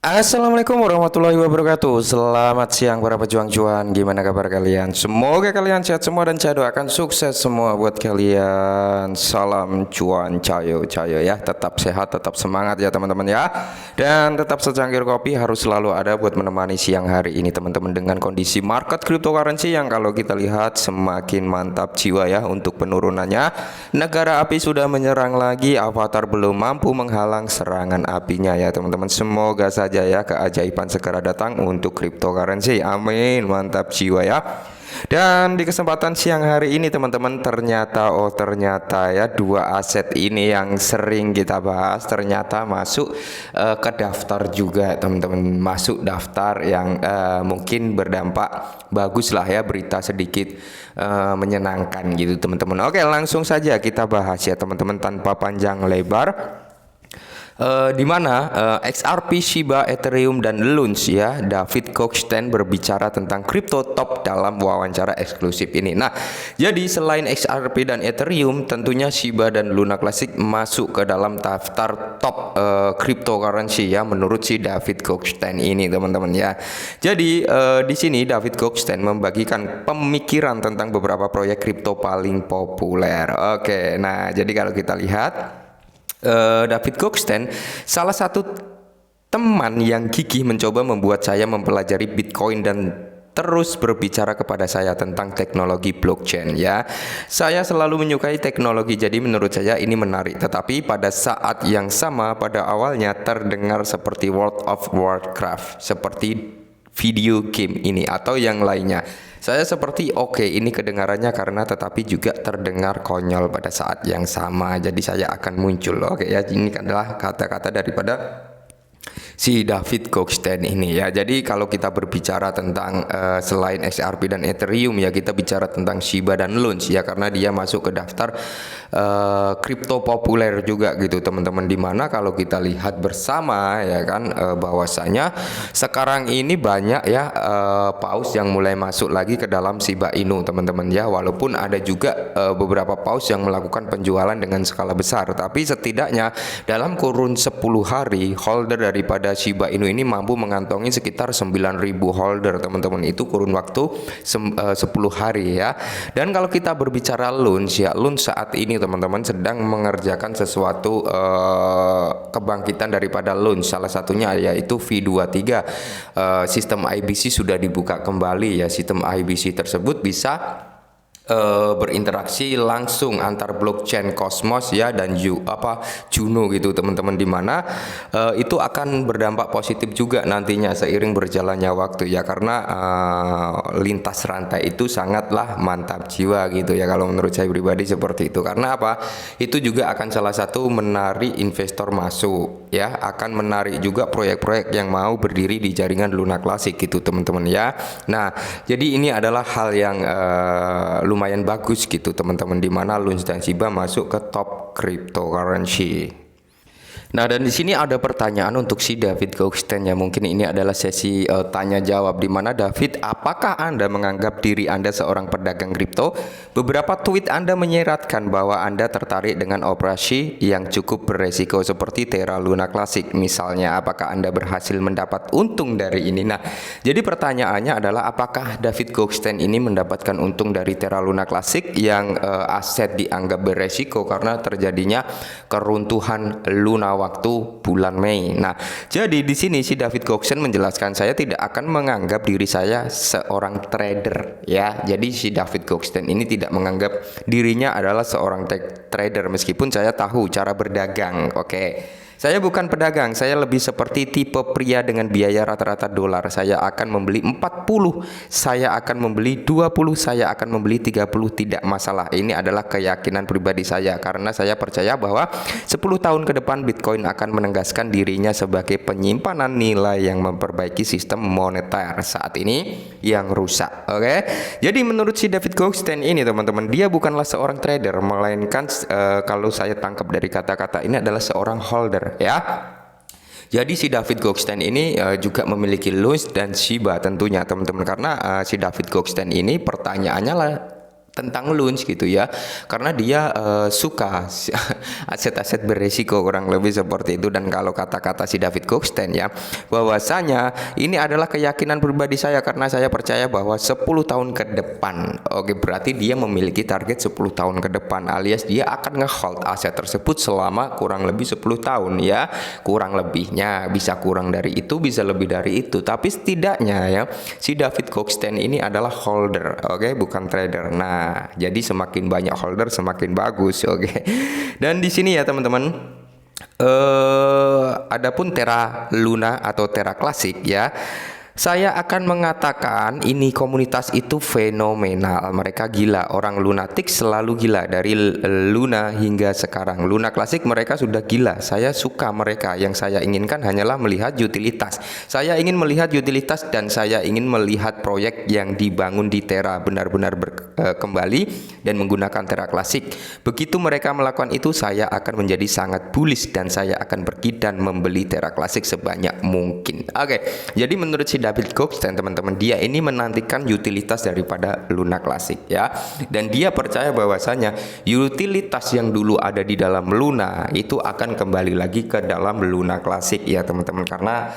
Assalamualaikum warahmatullahi wabarakatuh. Selamat siang para pejuang cuan. Gimana kabar kalian? Semoga kalian sehat semua dan saya doakan sukses semua buat kalian. Salam cuan cayo cayo ya. Tetap sehat, tetap semangat ya teman-teman ya. Dan tetap secangkir kopi harus selalu ada buat menemani siang hari ini teman-teman, dengan kondisi market cryptocurrency yang kalau kita lihat semakin mantap jiwa ya untuk penurunannya. Negara api sudah menyerang lagi, avatar belum mampu menghalang serangan apinya ya teman-teman. Semoga saja ya keajaiban segera datang untuk cryptocurrency. Amin, mantap jiwa ya. Dan di kesempatan siang hari ini teman-teman, ternyata ya dua aset ini yang sering kita bahas ternyata masuk ke daftar juga teman-teman, masuk daftar yang mungkin berdampak bagus lah ya, berita sedikit menyenangkan gitu teman-teman. Oke, langsung saja kita bahas ya teman-teman tanpa panjang lebar. Di mana XRP, Shiba, Ethereum dan Lunch ya, David Goldstein berbicara tentang crypto top dalam wawancara eksklusif ini. Nah, jadi selain XRP dan Ethereum, tentunya Shiba dan Luna Classic masuk ke dalam daftar top cryptocurrency ya menurut si David Goldstein ini teman-teman ya. Jadi di sini David Goldstein membagikan pemikiran tentang beberapa proyek kripto paling populer. Oke, nah jadi kalau kita lihat David Goldstein salah satu teman yang gigih mencoba membuat saya mempelajari Bitcoin dan terus berbicara kepada saya tentang teknologi blockchain ya. Saya selalu menyukai teknologi, jadi menurut saya ini menarik. Tetapi pada saat yang sama pada awalnya terdengar seperti World of Warcraft, seperti video game ini atau yang lainnya. Saya seperti oke, ini kedengarannya karena, tetapi juga terdengar konyol pada saat yang sama. Jadi saya akan muncul. Oke ya, ini adalah kata-kata daripada si David Goldstein ini ya. Jadi kalau kita berbicara tentang selain XRP dan Ethereum ya, kita bicara tentang Shiba dan Lunch ya, karena dia masuk ke daftar kripto populer juga gitu teman-teman. Dimana kalau kita lihat bersama ya kan, bahwasanya sekarang ini banyak ya paus yang mulai masuk lagi ke dalam Shiba Inu teman-teman ya. Walaupun ada juga beberapa paus yang melakukan penjualan dengan skala besar, tapi setidaknya dalam kurun 10 hari holder daripada Shiba Inu ini mampu mengantongi sekitar 9.000 holder teman-teman. Itu kurun waktu 10 hari ya. Dan kalau kita berbicara Lunch ya, Lunch saat ini teman-teman sedang mengerjakan sesuatu kebangkitan daripada Lunch. Salah satunya yaitu V23. Sistem IBC sudah dibuka kembali ya. Sistem IBC tersebut bisa berinteraksi langsung antar blockchain Cosmos ya dan Juno gitu teman-teman, dimana itu akan berdampak positif juga nantinya seiring berjalannya waktu ya, karena lintas rantai itu sangatlah mantap jiwa gitu ya kalau menurut saya pribadi seperti itu. Karena apa? Itu juga akan salah satu menarik investor masuk ya, akan menarik juga proyek-proyek yang mau berdiri di jaringan Luna Classic gitu teman-teman ya. Nah, jadi ini adalah hal yang lumayan bagus gitu teman-teman, di mana Lunch dan Shiba masuk ke top cryptocurrency. Nah, dan di sini ada pertanyaan untuk si David Goldstein ya. Mungkin ini adalah sesi tanya jawab, di mana David, apakah Anda menganggap diri Anda seorang pedagang kripto? Beberapa tweet Anda menyiratkan bahwa Anda tertarik dengan operasi yang cukup beresiko seperti Terra Luna Classic misalnya. Apakah Anda berhasil mendapat untung dari ini? Nah, jadi pertanyaannya adalah apakah David Goldstein ini mendapatkan untung dari Terra Luna Classic yang aset dianggap beresiko karena terjadinya keruntuhan Luna waktu bulan Mei. Nah, jadi di sini si David Goldstein menjelaskan, saya tidak akan menganggap diri saya seorang trader ya. Jadi si David Goldstein ini tidak menganggap dirinya adalah seorang trader, meskipun saya tahu cara berdagang. Oke. Saya bukan pedagang, saya lebih seperti tipe pria dengan biaya rata-rata dolar. Saya akan membeli 40, saya akan membeli 20, saya akan membeli 30, tidak masalah. Ini adalah keyakinan pribadi saya, karena saya percaya bahwa 10 tahun ke depan Bitcoin akan menegaskan dirinya sebagai penyimpanan nilai yang memperbaiki sistem moneter saat ini yang rusak. Oke. Jadi menurut si David Goldstein ini teman-teman, dia bukanlah seorang trader, melainkan kalau saya tangkap dari kata-kata ini adalah seorang holder ya. Jadi si David Goldstein ini juga memiliki Lunch dan Shiba tentunya teman-teman, karena si David Goldstein ini pertanyaannya lah tentang lunch gitu ya, karena dia suka aset-aset beresiko, kurang lebih seperti itu. Dan kalau kata-kata si David Goldstein ya, bahwasanya ini adalah keyakinan pribadi saya karena saya percaya bahwa 10 tahun ke depan, oke, berarti dia memiliki target 10 tahun ke depan, alias dia akan nge-hold aset tersebut selama kurang lebih 10 tahun ya, kurang lebihnya, bisa kurang dari itu, bisa lebih dari itu, tapi setidaknya ya si David Goldstein ini adalah holder, oke, bukan trader. Nah, jadi semakin banyak holder semakin bagus, oke. Dan di sini ya teman-teman, adapun Terra Luna atau Terra Klasik ya, saya akan mengatakan ini komunitas itu fenomenal. Mereka gila, orang lunatik selalu gila dari Luna hingga sekarang. Luna Klasik mereka sudah gila. Saya suka mereka. Yang saya inginkan hanyalah melihat utilitas. Saya ingin melihat utilitas dan saya ingin melihat proyek yang dibangun di Terra benar-benar kembali dan menggunakan Terra Klasik. Begitu mereka melakukan itu, saya akan menjadi sangat bullish dan saya akan pergi dan membeli Terra Klasik sebanyak mungkin. Oke, jadi menurut si David Goldstein teman-teman, dia ini menantikan utilitas daripada Luna Klasik ya, dan dia percaya bahwasanya utilitas yang dulu ada di dalam Luna itu akan kembali lagi ke dalam Luna Klasik ya teman-teman, karena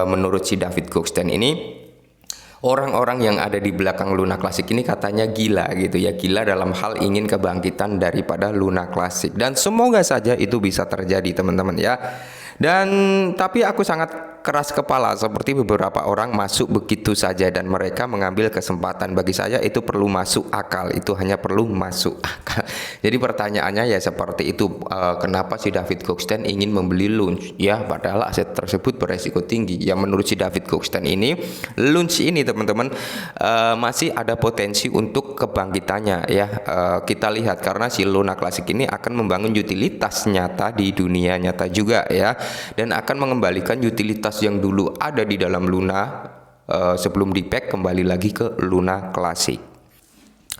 menurut si David Goldstein ini orang-orang yang ada di belakang Luna Klasik ini katanya gila gitu ya, gila dalam hal ingin kebangkitan daripada Luna Klasik, dan semoga saja itu bisa terjadi teman-teman ya. Dan tapi aku sangat keras kepala seperti beberapa orang masuk begitu saja dan mereka mengambil kesempatan. Bagi saya itu perlu masuk akal, itu hanya perlu masuk akal. Jadi pertanyaannya ya seperti itu, kenapa si David Goldstein ingin membeli Lunch ya, padahal aset tersebut beresiko tinggi. Ya menurut si David Goldstein ini, Lunch ini teman-teman masih ada potensi untuk kebangkitannya ya. Kita lihat karena si Luna Klasik ini akan membangun utilitas nyata di dunia nyata juga ya, dan akan mengembalikan utilitas yang dulu ada di dalam Luna sebelum di pack kembali lagi ke Luna Klasik.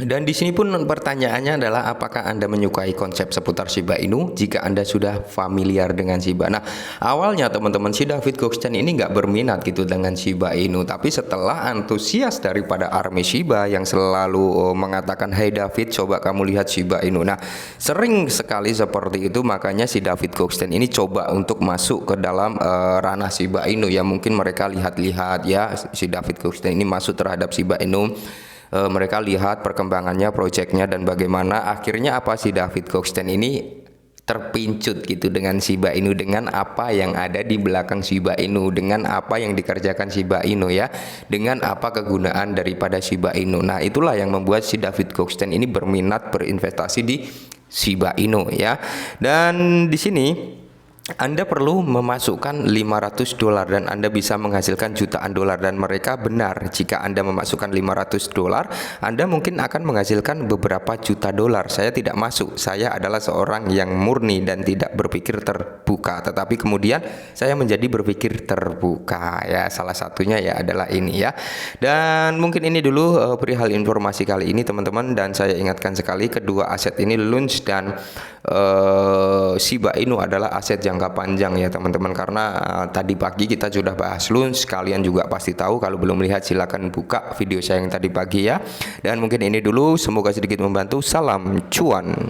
Dan di sini pun pertanyaannya adalah apakah Anda menyukai konsep seputar Shiba Inu jika Anda sudah familiar dengan Shiba. Nah, awalnya teman-teman si David Goldstein ini nggak berminat gitu dengan Shiba Inu, tapi setelah antusias daripada army Shiba yang selalu mengatakan, "Hey David, coba kamu lihat Shiba Inu." Nah, sering sekali seperti itu, makanya si David Goldstein ini coba untuk masuk ke dalam ranah Shiba Inu ya. Mungkin mereka lihat-lihat ya, si David Goldstein ini masuk terhadap Shiba Inu. Mereka lihat perkembangannya, proyeknya, dan bagaimana akhirnya apa si David Goldstein ini terpincut gitu dengan Shiba Inu, dengan apa yang ada di belakang Shiba Inu, dengan apa yang dikerjakan Shiba Inu ya, dengan apa kegunaan daripada Shiba Inu. Nah, itulah yang membuat si David Goldstein ini berminat berinvestasi di Shiba Inu ya. Dan di sini Anda perlu memasukkan $500 dan Anda bisa menghasilkan jutaan dolar, dan mereka benar, jika Anda memasukkan $500 Anda mungkin akan menghasilkan beberapa juta dolar. Saya tidak masuk, saya adalah seorang yang murni dan tidak berpikir terbuka, tetapi kemudian saya menjadi berpikir terbuka ya, salah satunya ya adalah ini ya. Dan mungkin ini dulu perihal informasi kali ini teman-teman, dan saya ingatkan sekali kedua aset ini Lunch dan Shiba Inu adalah aset jangka panjang ya teman-teman, karena tadi pagi kita sudah bahas Lunch, kalian juga pasti tahu. Kalau belum lihat silakan buka video saya yang tadi pagi ya. Dan mungkin ini dulu, semoga sedikit membantu. Salam cuan.